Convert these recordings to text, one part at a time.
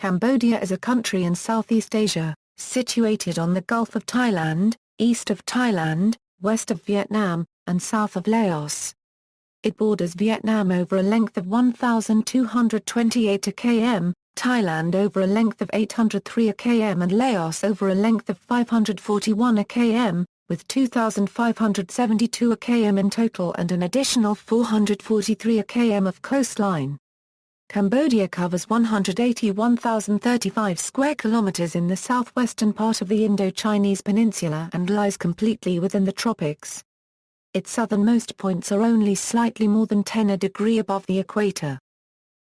Cambodia is a country in Southeast Asia, situated on the Gulf of Thailand, east of Thailand, west of Vietnam, and south of Laos. It borders Vietnam over a length of 1,228 km, Thailand over a length of 803 km and Laos over a length of 541 km, with 2,572 km in total and an additional 443 km of coastline. Cambodia covers 181,035 square kilometers in the southwestern part of the Indochinese peninsula and lies completely within the tropics. Its southernmost points are only slightly more than 10° above the equator.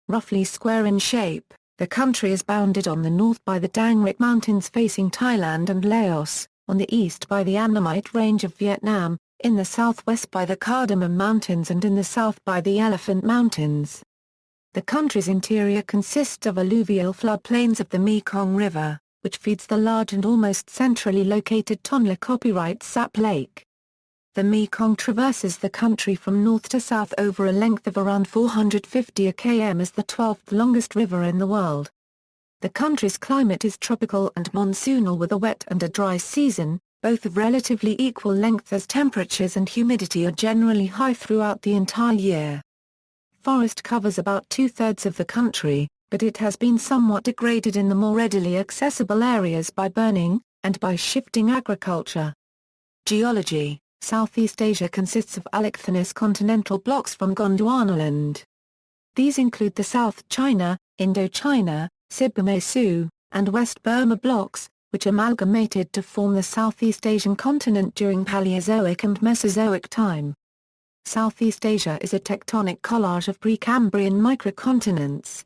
Roughly square in shape, the country is bounded on the north by the Dangrek Mountains facing Thailand and Laos, on the east by the Annamite Range of Vietnam, in the southwest by the Cardamom Mountains and in the south by the Elephant Mountains. The country's interior consists of alluvial floodplains of the Mekong River, which feeds the large and almost centrally located Tonlé Sap Lake. The Mekong traverses the country from north to south over a length of around 450 km as the 12th longest river in the world. The country's climate is tropical and monsoonal with a wet and a dry season, both of relatively equal length as temperatures and humidity are generally high throughout the entire year. Forest covers about two-thirds of the country, but it has been somewhat degraded in the more readily accessible areas by burning, and by shifting agriculture. Geology: Southeast Asia consists of allochthonous continental blocks from Gondwanaland. These include the South China, Indochina, Sibuname-Sul, and West Burma blocks, which amalgamated to form the Southeast Asian continent during Paleozoic and Mesozoic time. Southeast Asia is a tectonic collage of Precambrian microcontinents.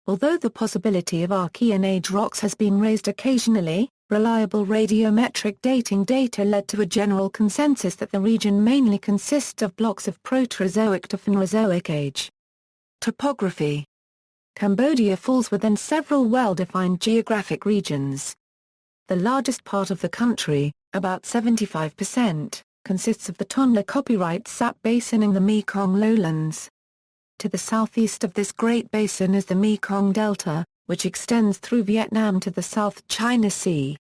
Although the possibility of Archean age rocks has been raised occasionally, reliable radiometric dating data led to a general consensus that the region mainly consists of blocks of Proterozoic to Phanerozoic age. Topography: Cambodia falls within several well-defined geographic regions. The largest part of the country, about 75%, consists of the Tonlé Sap Basin in the Mekong lowlands. To the southeast of this great basin is the Mekong Delta, which extends through Vietnam to the South China Sea.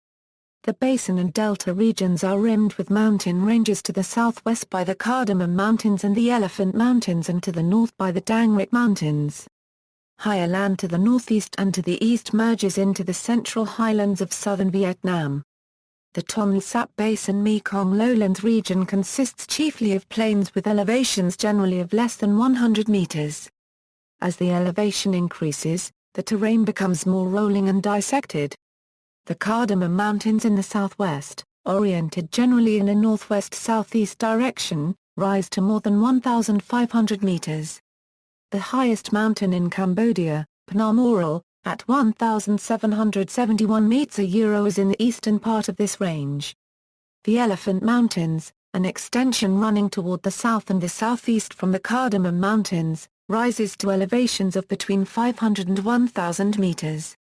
The basin and delta regions are rimmed with mountain ranges to the southwest by the Cardamom Mountains and the Elephant Mountains and to the north by the Dangrek Mountains. Higher land to the northeast and to the east merges into the central highlands of southern Vietnam. The Tonlé Sap Basin Mekong lowlands region consists chiefly of plains with elevations generally of less than 100 meters. As the elevation increases, the terrain becomes more rolling and dissected. The Cardamom Mountains in the southwest, oriented generally in a northwest-southeast direction, rise to more than 1,500 meters. The highest mountain in Cambodia, Phnom Aural, at 1,771 meters is in the eastern part of this range. The Elephant Mountains, an extension running toward the south and the southeast from the Cardamom Mountains, rises to elevations of between 500 and 1,000 meters.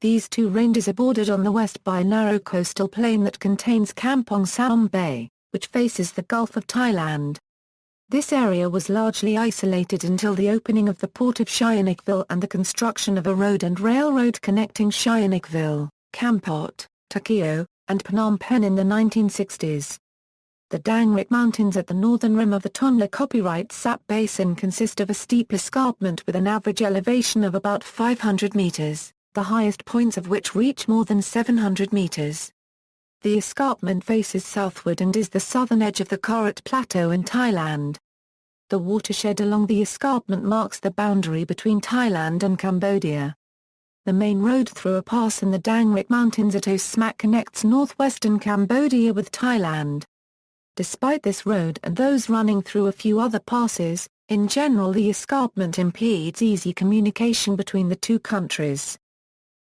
These two ranges are bordered on the west by a narrow coastal plain that contains Kampong Som Bay, which faces the Gulf of Thailand. This area was largely isolated until the opening of the port of Sihanoukville and the construction of a road and railroad connecting Sihanoukville, Kampot, Takeo, and Phnom Penh in the 1960s. The Dangrek Mountains at the northern rim of the Tonlé Sap Basin consist of a steep escarpment with an average elevation of about 500 meters, the highest points of which reach more than 700 meters. The escarpment faces southward and is the southern edge of the Korat Plateau in Thailand. The watershed along the escarpment marks the boundary between Thailand and Cambodia. The main road through a pass in the Dangrek Mountains at Os Smak connects northwestern Cambodia with Thailand. Despite this road and those running through a few other passes, in general the escarpment impedes easy communication between the two countries.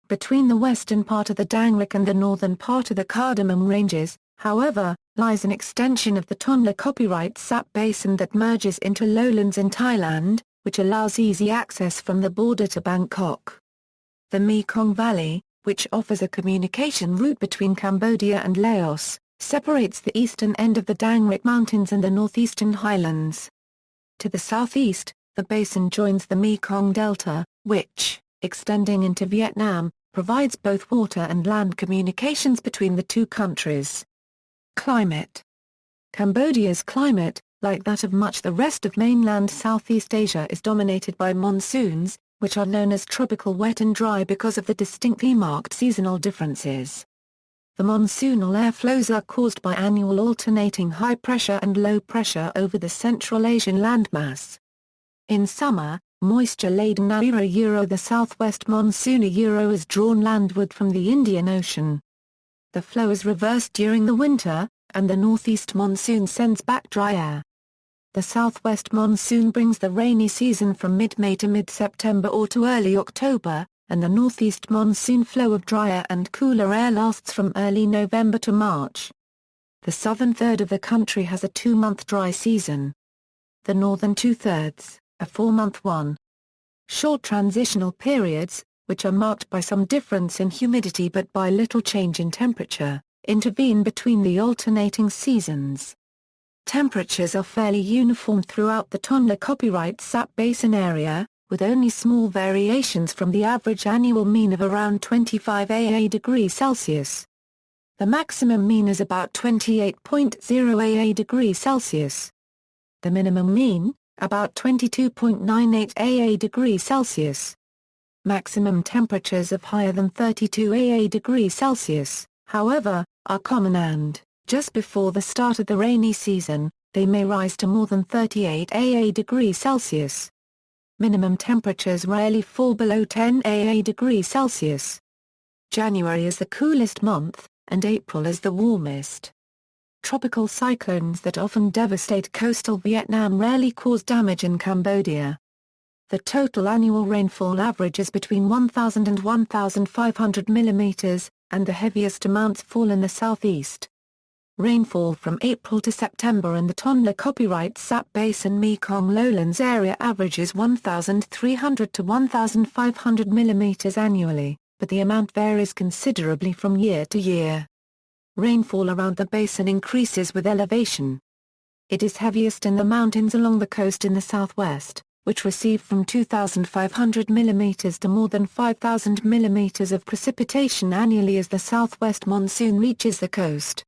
Between the western part of the Dangrek and the northern part of the Cardamom Ranges, however, lies an extension of the Tonlé Sap Basin that merges into lowlands in Thailand, which allows easy access from the border to Bangkok. The Mekong Valley, which offers a communication route between Cambodia and Laos, separates the eastern end of the Dangrek Mountains and the northeastern highlands. To the southeast, the basin joins the Mekong Delta, which, extending into Vietnam, provides both water and land communications between the two countries. Climate. Cambodia's climate, like that of much the rest of mainland Southeast Asia, is dominated by monsoons, which are known as tropical wet and dry because of the distinctly marked seasonal differences. The monsoonal airflows are caused by annual alternating high pressure and low pressure over the Central Asian landmass. In summer, moisture-laden the southwest monsoon is drawn landward from the Indian Ocean. The flow is reversed during the winter, and the northeast monsoon sends back dry air. The southwest monsoon brings the rainy season from mid-May to mid-September or to early October, and the northeast monsoon flow of drier and cooler air lasts from early November to March. The southern third of the country has a 2-month dry season. The northern two-thirds, a 4-month one. Short transitional periods, which are marked by some difference in humidity but by little change in temperature, intervene between the alternating seasons. Temperatures are fairly uniform throughout the Tonlé Sap Basin area, with only small variations from the average annual mean of around 25 degrees Celsius. The maximum mean is about 28.0 degrees Celsius. The minimum mean, about 22.98 degrees Celsius. Maximum temperatures of higher than 32 degrees Celsius, however, are common and, just before the start of the rainy season, they may rise to more than 38 degrees Celsius. Minimum temperatures rarely fall below 10 degrees Celsius. January is the coolest month, and April is the warmest. Tropical cyclones that often devastate coastal Vietnam rarely cause damage in Cambodia. The total annual rainfall averages between 1,000 and 1,500 mm, and the heaviest amounts fall in the southeast. Rainfall from April to September in the Tonlé Sap Basin Mekong lowlands area averages 1,300 to 1,500 mm annually, but the amount varies considerably from year to year. Rainfall around the basin increases with elevation. It is heaviest in the mountains along the coast in the southwest, which receive from 2,500 mm to more than 5,000 mm of precipitation annually as the southwest monsoon reaches the coast.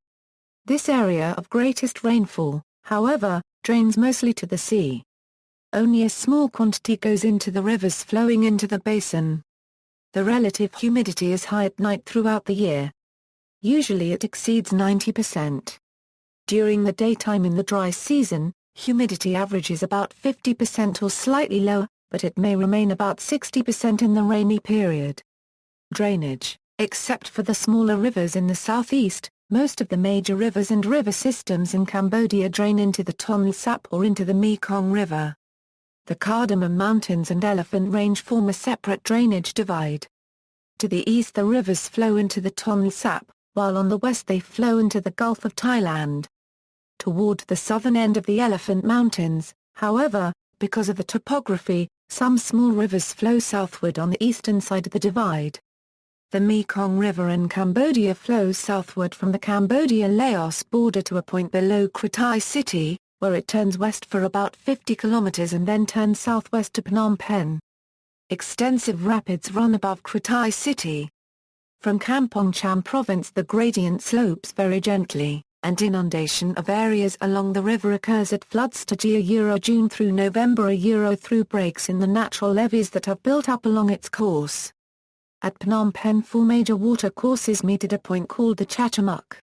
This area of greatest rainfall, however, drains mostly to the sea. Only a small quantity goes into the rivers flowing into the basin. The relative humidity is high at night throughout the year. Usually it exceeds 90%. During the daytime in the dry season, humidity averages about 50% or slightly lower, but it may remain about 60% in the rainy period. Drainage. Except for the smaller rivers in the southeast, most of the major rivers and river systems in Cambodia drain into the Tonlé Sap or into the Mekong River. The Cardamom Mountains and Elephant Range form a separate drainage divide. To the east the rivers flow into the Tonlé Sap, while on the west they flow into the Gulf of Thailand. Toward the southern end of the Elephant Mountains, however, because of the topography, some small rivers flow southward on the eastern side of the divide. The Mekong River in Cambodia flows southward from the Cambodia-Laos border to a point below Kratai City, where it turns west for about 50 kilometers and then turns southwest to Phnom Penh. Extensive rapids run above Kratai City. From Kampong Cham province the gradient slopes very gently, and inundation of areas along the river occurs at flood stage June through November through breaks in the natural levees that have built up along its course. At Phnom Penh 4 major watercourses meet at a point called the Chachamuk.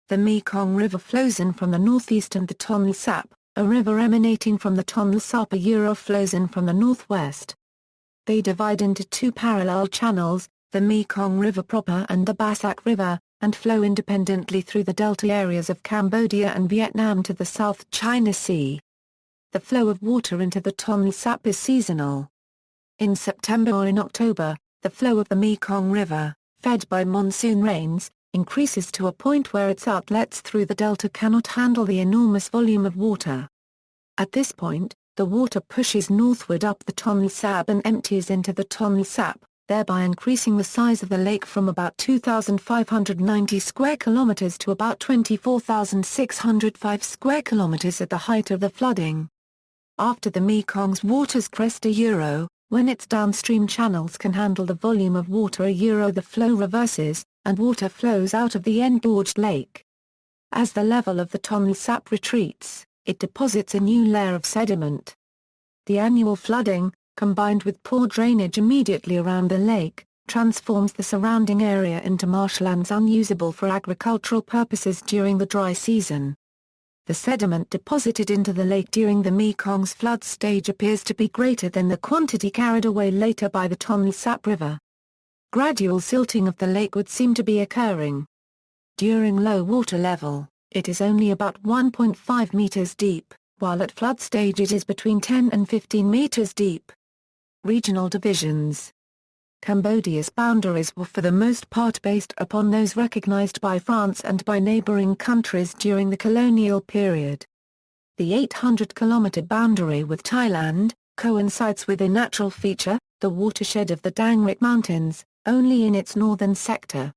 The Mekong River flows in from the northeast and the Tonlé Sap, a river emanating from the Tonlé Sap flows in from the northwest. They divide into 2 parallel channels, the Mekong River proper and the Basak River, and flow independently through the delta areas of Cambodia and Vietnam to the South China Sea. The flow of water into the Tonlé Sap is seasonal. In September or in October, the flow of the Mekong River, fed by monsoon rains, increases to a point where its outlets through the delta cannot handle the enormous volume of water. At this point, the water pushes northward up the Tonlé Sap and empties into the Tonlé Sap, thereby increasing the size of the lake from about 2,590 square kilometers to about 24,605 square kilometers at the height of the flooding. After the Mekong's waters crest When its downstream channels can handle the volume of water the flow reverses, and water flows out of the engorged lake. As the level of the Tonlé Sap retreats, it deposits a new layer of sediment. The annual flooding, combined with poor drainage immediately around the lake, transforms the surrounding area into marshlands unusable for agricultural purposes during the dry season. The sediment deposited into the lake during the Mekong's flood stage appears to be greater than the quantity carried away later by the Tonlé Sap River. Gradual silting of the lake would seem to be occurring. During low water level, it is only about 1.5 meters deep, while at flood stage it is between 10 and 15 meters deep. Regional divisions. Cambodia's boundaries were for the most part based upon those recognized by France and by neighboring countries during the colonial period. The 800-kilometer boundary with Thailand coincides with a natural feature, the watershed of the Dangrek Mountains, only in its northern sector.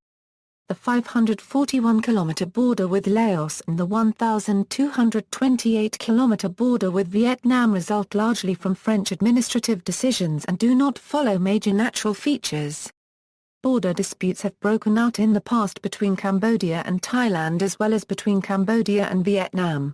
The 541-kilometer border with Laos and the 1,228-kilometer border with Vietnam result largely from French administrative decisions and do not follow major natural features. Border disputes have broken out in the past between Cambodia and Thailand as well as between Cambodia and Vietnam.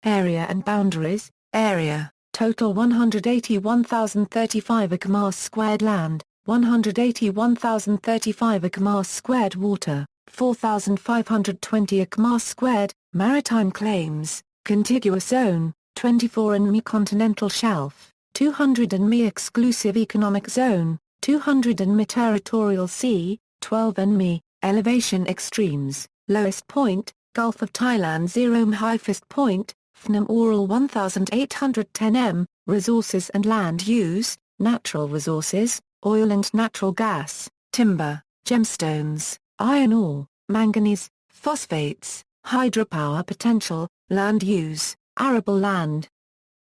Area and boundaries. Area, total 181,035 km squared land, 181,035 km squared water, 4,520 km squared, maritime claims, contiguous zone, 24 nmi continental shelf, 200 nmi exclusive economic zone, 200 nmi territorial sea, 12 nmi, elevation extremes, lowest point, Gulf of Thailand 0 highest point, Phnom Oral 1810 m, resources and land use, natural resources, oil and natural gas, timber, gemstones, iron ore, manganese, phosphates, hydropower potential, land use, arable land.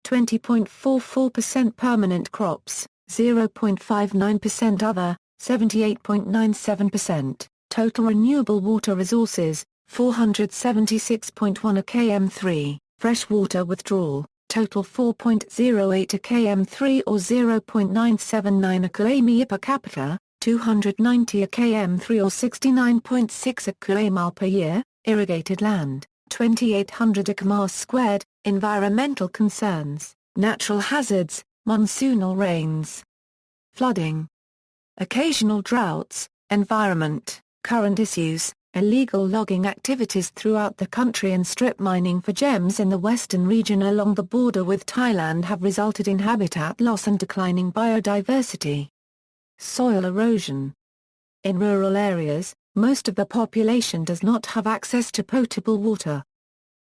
20.44% permanent crops, 0.59% other, 78.97%, total renewable water resources, 476.1 km3, freshwater withdrawal, total 4.08 km3 or 0.979 km per capita, 290 km3 or 69.6 km per year, irrigated land, 2,800 km squared, environmental concerns, natural hazards, monsoonal rains. Flooding. Occasional droughts, environment, current issues, illegal logging activities throughout the country and strip mining for gems in the western region along the border with Thailand have resulted in habitat loss and declining biodiversity. Soil erosion. In rural areas, most of the population does not have access to potable water.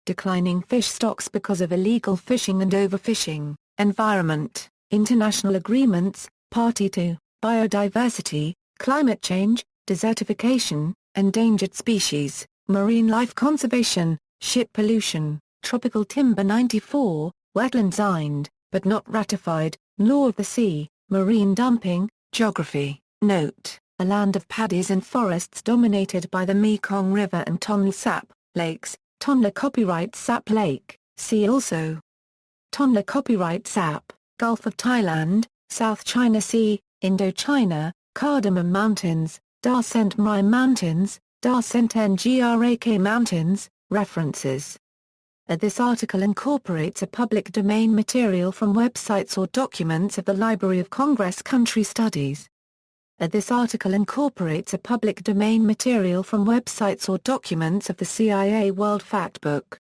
Declining fish stocks because of illegal fishing and overfishing. Environment, international agreements, party to, biodiversity, climate change, desertification, endangered species, marine life conservation, ship pollution, tropical timber 94, wetland signed, but not ratified, law of the sea, marine dumping, geography. Note, a land of paddies and forests dominated by the Mekong River and Tonlé Sap Lakes, Tonlé Copyright Sap Lake, see also. Tonlé Copyright Sap, Gulf of Thailand, South China Sea, Indochina, Cardamom Mountains, Dangrek Mountains, Dangrek Mountains, references. This article incorporates a public domain material from websites or documents of the Library of Congress Country Studies. This article incorporates a public domain material from websites or documents of the CIA World Factbook.